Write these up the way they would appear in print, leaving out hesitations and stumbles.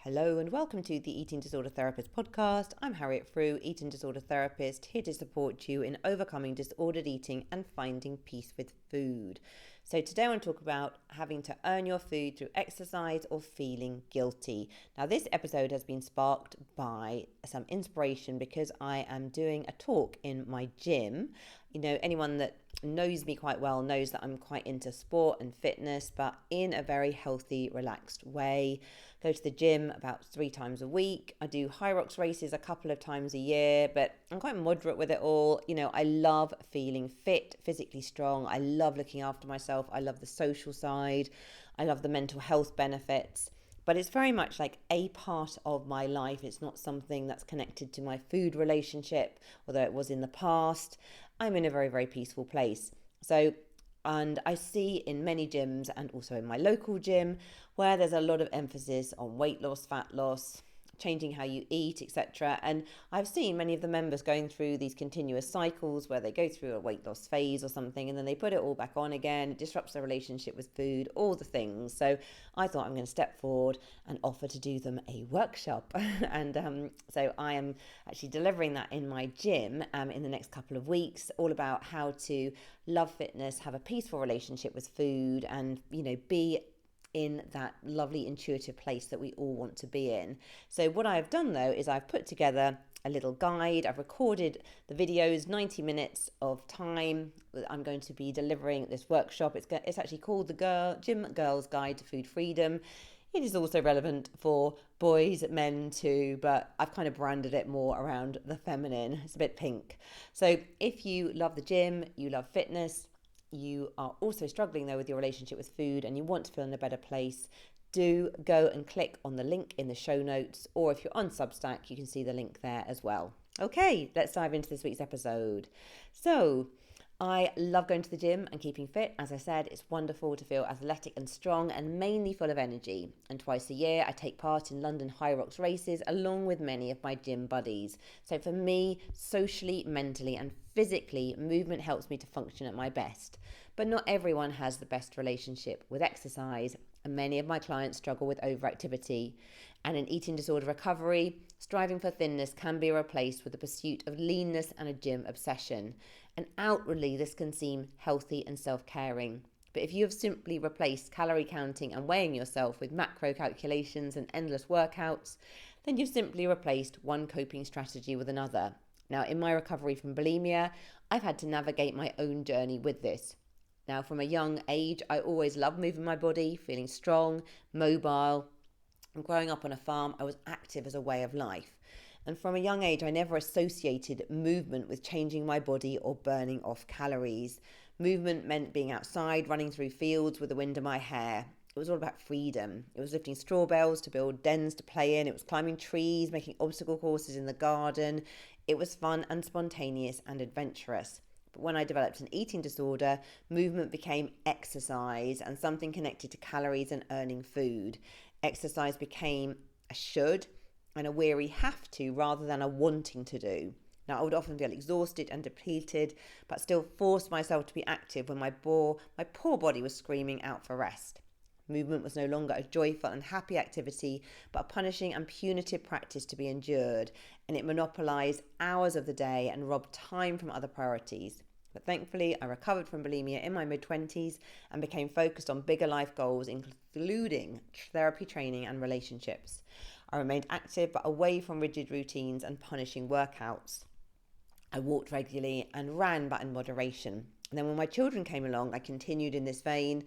Hello and welcome to the Eating Disorder Therapist podcast. I'm Harriet Frew, eating disorder therapist, here to support you in overcoming disordered eating and finding peace with food. So today I want to talk about having to earn your food through exercise or feeling guilty. Now this episode has been sparked by some inspiration because I am doing a talk in my gym. You know, anyone that knows me quite well knows that I'm quite into sport and fitness, but in a very healthy, relaxed way. Go to the gym about 3 times a week. I do Hyrox races a couple of times a year, but I'm quite moderate with it all. You know, I love feeling fit, physically strong. I love looking after myself. I love the social side. I love the mental health benefits. But it's very much like a part of my life. It's not something that's connected to my food relationship, although it was in the past. I'm in a very, very peaceful place. And I see in many gyms and also in my local gym where there's a lot of emphasis on weight loss, fat loss, changing how you eat, etc. And I've seen many of the members going through these continuous cycles where they go through a weight loss phase or something and then they put it all back on again. It disrupts their relationship with food, all the things. So I thought I'm going to step forward and offer to do them a workshop. And so I am actually delivering that in my gym in the next couple of weeks, all about how to love fitness, have a peaceful relationship with food, and, you know, be in that lovely intuitive place that we all want to be in. So what I've done though is I've put together a little guide. I've recorded the videos, 90 minutes of time. I'm going to be delivering this workshop. It's actually called the Gym Girls Guide to Food Freedom. It is also relevant for boys, men too, but I've kind of branded it more around the feminine. It's a bit pink. So if you love the gym, you love fitness, you are also struggling though with your relationship with food and you want to feel in a better place, do go and click on the link in the show notes, or if you're on Substack, you can see the link there as well. Okay, let's dive into this week's episode. So I love going to the gym and keeping fit. As I said, it's wonderful to feel athletic and strong and mainly full of energy. And twice a year, I take part in London Hyrox races along with many of my gym buddies. So for me, socially, mentally and physically, movement helps me to function at my best. But not everyone has the best relationship with exercise, and many of my clients struggle with overactivity. And in eating disorder recovery, striving for thinness can be replaced with the pursuit of leanness and a gym obsession. And outwardly, this can seem healthy and self-caring. But if you have simply replaced calorie counting and weighing yourself with macro calculations and endless workouts, then you've simply replaced one coping strategy with another. Now, in my recovery from bulimia, I've had to navigate my own journey with this. Now, from a young age, I always loved moving my body, feeling strong, mobile. And growing up on a farm, I was active as a way of life. And from a young age, I never associated movement with changing my body or burning off calories. Movement meant being outside, running through fields with the wind in my hair. It was all about freedom. It was lifting straw bales to build dens to play in. It was climbing trees, making obstacle courses in the garden. It was fun and spontaneous and adventurous. But when I developed an eating disorder, movement became exercise and something connected to calories and earning food. Exercise became a should and a weary have to rather than a wanting to do. Now, I would often feel exhausted and depleted, but still forced myself to be active when my poor body was screaming out for rest. Movement was no longer a joyful and happy activity, but a punishing and punitive practice to be endured, and it monopolised hours of the day and robbed time from other priorities. But thankfully, I recovered from bulimia in my mid-20s and became focused on bigger life goals, including therapy training and relationships. I remained active, but away from rigid routines and punishing workouts. I walked regularly and ran, but in moderation. And then when my children came along, I continued in this vein.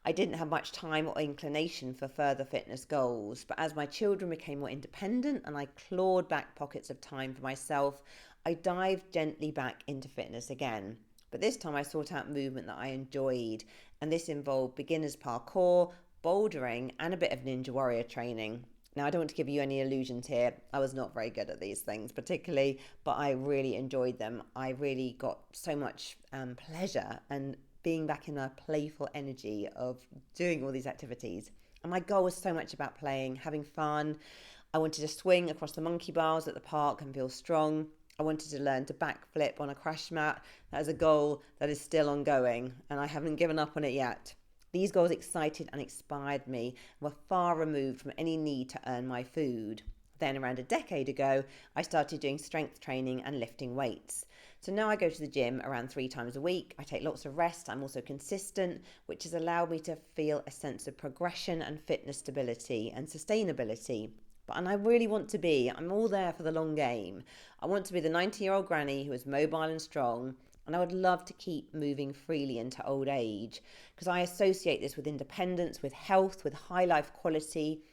I didn't have much time or inclination for further fitness goals, but as my children became more independent and I clawed back pockets of time for myself, I dived gently back into fitness again. But this time I sought out movement that I enjoyed, and this involved beginners parkour, bouldering, and a bit of Ninja Warrior training. Now, I don't want to give you any illusions here. I was not very good at these things particularly, but I really enjoyed them. I really got so much pleasure and being back in a playful energy of doing all these activities. And my goal was so much about playing, having fun. I wanted to swing across the monkey bars at the park and feel strong. I wanted to learn to backflip on a crash mat. That is a goal that is still ongoing, and I haven't given up on it yet. These goals excited and inspired me and were far removed from any need to earn my food. Then, around a decade ago, I started doing strength training and lifting weights. So now I go to the gym around 3 times a week. I take lots of rest. I'm also consistent, which has allowed me to feel a sense of progression and fitness stability and sustainability. And I really want to be, I'm all there for the long game. I want to be the 90-year-old granny who is mobile and strong, and I would love to keep moving freely into old age because I associate this with independence, with health, with high life quality.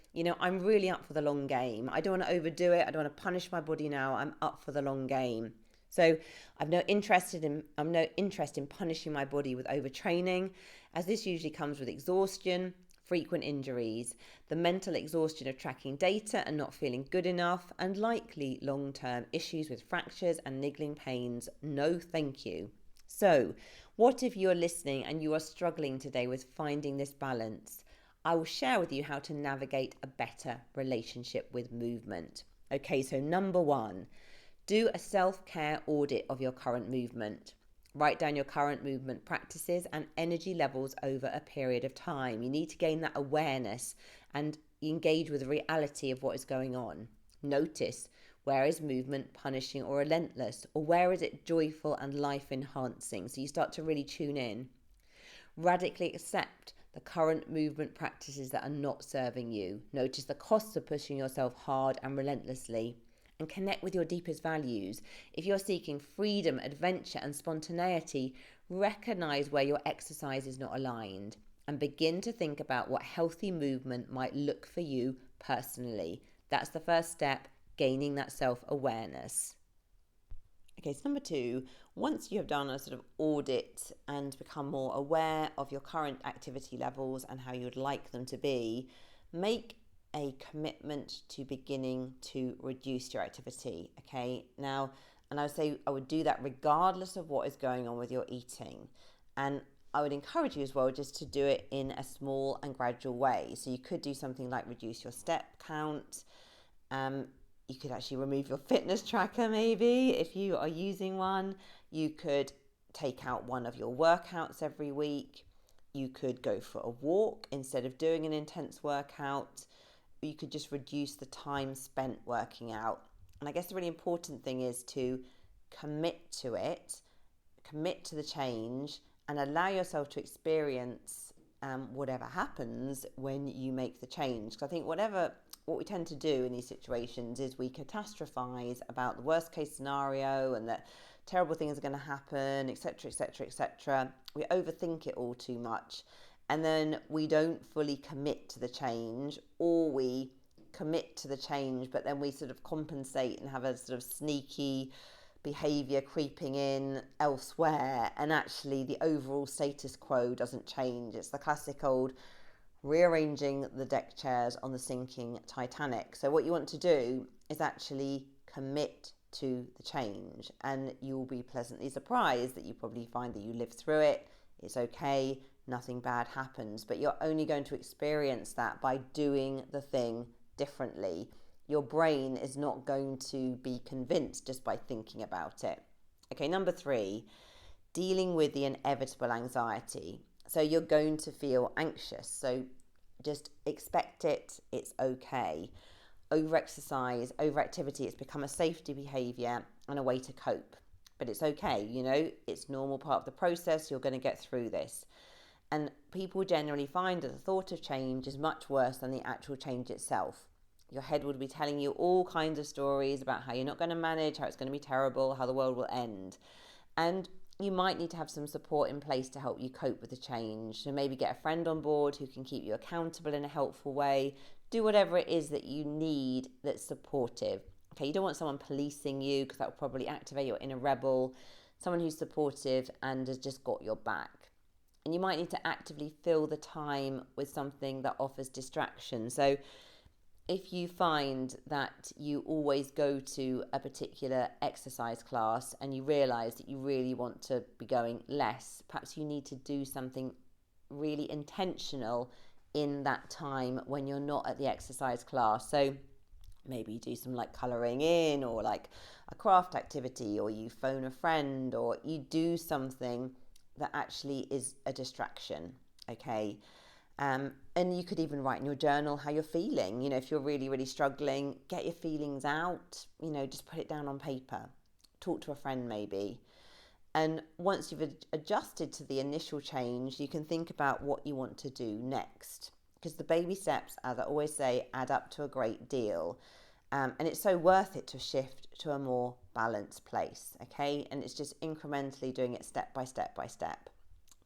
I'm really up for the long game. I don't want to overdo it. I don't want to punish my body now. I'm up for the long game. So I'm no interest in punishing my body with overtraining, as this usually comes with exhaustion, frequent injuries, the mental exhaustion of tracking data and not feeling good enough, and likely long-term issues with fractures and niggling pains. No, thank you. So, what if you're listening and you are struggling today with finding this balance? I will share with you how to navigate a better relationship with movement. Okay, so number 1, do a self-care audit of your current movement. Write down your current movement practices and energy levels over a period of time. You need to gain that awareness and engage with the reality of what is going on. Notice, where is movement punishing or relentless, or where is it joyful and life enhancing? So you start to really tune in. Radically accept the current movement practices that are not serving you. Notice the costs of pushing yourself hard and relentlessly. And connect with your deepest values. If you're seeking freedom, adventure, and spontaneity, recognize where your exercise is not aligned and begin to think about what healthy movement might look for you personally. That's the first step, gaining that self-awareness. Okay, so number 2, once you have done a sort of audit and become more aware of your current activity levels and how you would like them to be, make a commitment to beginning to reduce your activity. Okay, now, and I would say I would do that regardless of what is going on with your eating. And I would encourage you as well just to do it in a small and gradual way. So you could do something like reduce your step count. You could actually remove your fitness tracker maybe if you are using one. You could take out one of your workouts every week. You could go for a walk instead of doing an intense workout. You could just reduce the time spent working out. And I guess the really important thing is to commit to it, commit to the change, and allow yourself to experience whatever happens when you make the change. Because I think what we tend to do in these situations is we catastrophize about the worst case scenario and that terrible things are going to happen, etc., etc., etc. We overthink it all too much. And then we don't fully commit to the change, or we commit to the change, but then we sort of compensate and have a sort of sneaky behavior creeping in elsewhere. And actually the overall status quo doesn't change. It's the classic old rearranging the deck chairs on the sinking Titanic. So what you want to do is actually commit to the change, and you'll be pleasantly surprised that you probably find that you live through it. It's okay. Nothing bad happens, but you're only going to experience that by doing the thing differently. Your brain is not going to be convinced just by thinking about it. Okay, number 3, dealing with the inevitable anxiety. So you're going to feel anxious, so just expect it. It's okay. Overexercise, overactivity, it's become a safety behavior and a way to cope. But it's okay, it's normal part of the process. You're going to get through this. And people generally find that the thought of change is much worse than the actual change itself. Your head would be telling you all kinds of stories about how you're not going to manage, how it's going to be terrible, how the world will end. And you might need to have some support in place to help you cope with the change. So maybe get a friend on board who can keep you accountable in a helpful way. Do whatever it is that you need that's supportive. Okay, you don't want someone policing you because that will probably activate your inner rebel. Someone who's supportive and has just got your back. And you might need to actively fill the time with something that offers distraction. So if you find that you always go to a particular exercise class and you realize that you really want to be going less, perhaps you need to do something really intentional in that time when you're not at the exercise class. So maybe you do some like colouring in, or like a craft activity, or you phone a friend, or you do something that actually is a distraction. Okay. And you could even write in your journal how you're feeling. If you're really, really struggling, get your feelings out, just put it down on paper. Talk to a friend maybe. And once you've adjusted to the initial change, you can think about what you want to do next. Because the baby steps, as I always say, add up to a great deal. And it's so worth it to shift to a more balanced place, okay? And it's just incrementally doing it step by step by step.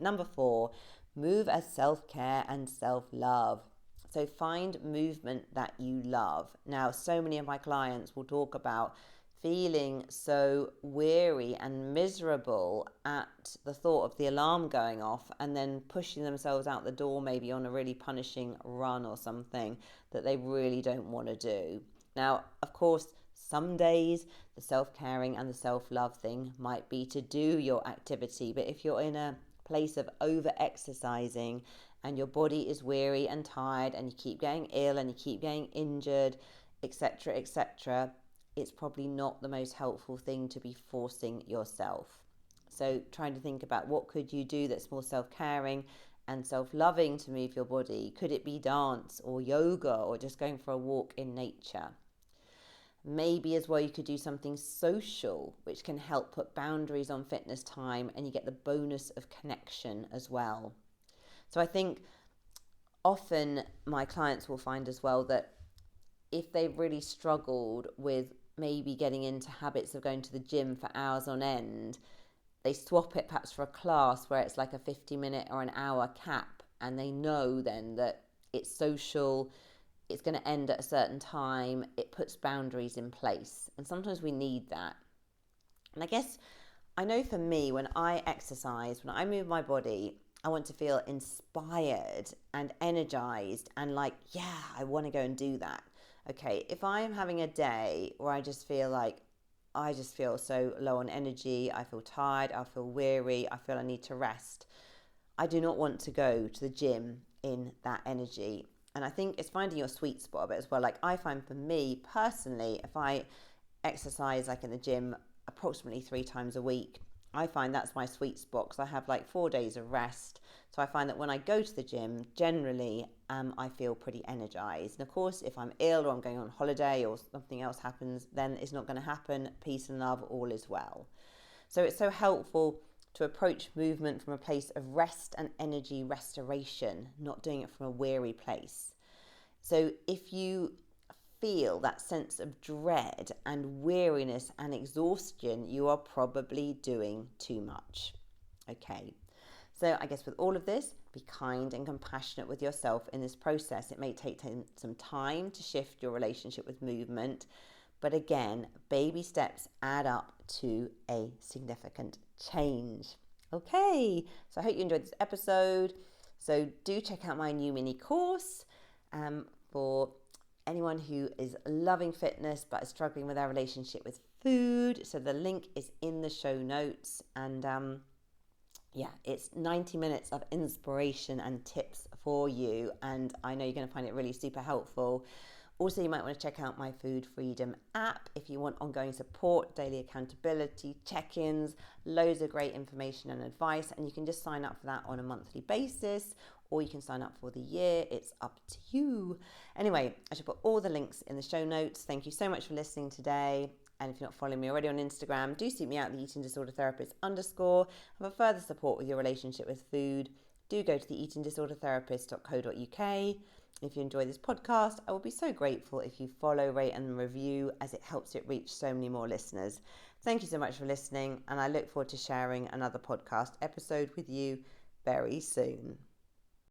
Number 4, move as self-care and self-love. So find movement that you love. Now, so many of my clients will talk about feeling so weary and miserable at the thought of the alarm going off and then pushing themselves out the door, maybe on a really punishing run or something that they really don't want to do. Now, of course, some days the self-caring and the self-love thing might be to do your activity, but if you're in a place of over-exercising and your body is weary and tired and you keep getting ill and you keep getting injured, etc., etc., it's probably not the most helpful thing to be forcing yourself. So trying to think about what could you do that's more self-caring and self-loving to move your body. Could it be dance or yoga or just going for a walk in nature? Maybe as well you could do something social, which can help put boundaries on fitness time, and you get the bonus of connection as well. So I think often my clients will find as well that if they've really struggled with maybe getting into habits of going to the gym for hours on end, they swap it perhaps for a class where it's like a 50-minute or an hour cap, and they know then that it's social, it's going to end at a certain time, it puts boundaries in place. And sometimes we need that. And I guess I know for me, when I exercise, when I move my body, I want to feel inspired and energized and like, yeah, I want to go and do that. Okay, if I am having a day where I just feel so low on energy, I feel tired, I feel weary, I feel I need to rest, I do not want to go to the gym in that energy. And I think it's finding your sweet spot of it as well. Like I find for me personally, if I exercise like in the gym approximately 3 times a week, I find that's my sweet spot because I have like 4 days of rest. So I find that when I go to the gym, generally, I feel pretty energized. And of course, if I'm ill or I'm going on holiday or something else happens, then it's not going to happen. Peace and love, all is well. So it's so helpful to approach movement from a place of rest and energy restoration, not doing it from a weary place. So if you feel that sense of dread and weariness and exhaustion, you are probably doing too much. Okay. So I guess with all of this, be kind and compassionate with yourself in this process. It may take some time to shift your relationship with movement, but again, baby steps add up to a significant change. Okay, so I hope you enjoyed this episode. So do check out my new mini course for anyone who is loving fitness but is struggling with their relationship with food. So the link is in the show notes, and it's 90 minutes of inspiration and tips for you, and I know you're going to find it really super helpful. Also, you might want to check out my Food Freedom app if you want ongoing support, daily accountability, check-ins, loads of great information and advice, and you can just sign up for that on a monthly basis, or you can sign up for the year. It's up to you. Anyway, I should put all the links in the show notes. Thank you so much for listening today. And if you're not following me already on Instagram, do seek me out, the Eating Disorder Therapist _. For further support with your relationship with food, do go to the eatingdisordertherapist.co.uk. If you enjoy this podcast, I will be so grateful if you follow, rate and review, as it helps it reach so many more listeners. Thank you so much for listening, and I look forward to sharing another podcast episode with you very soon.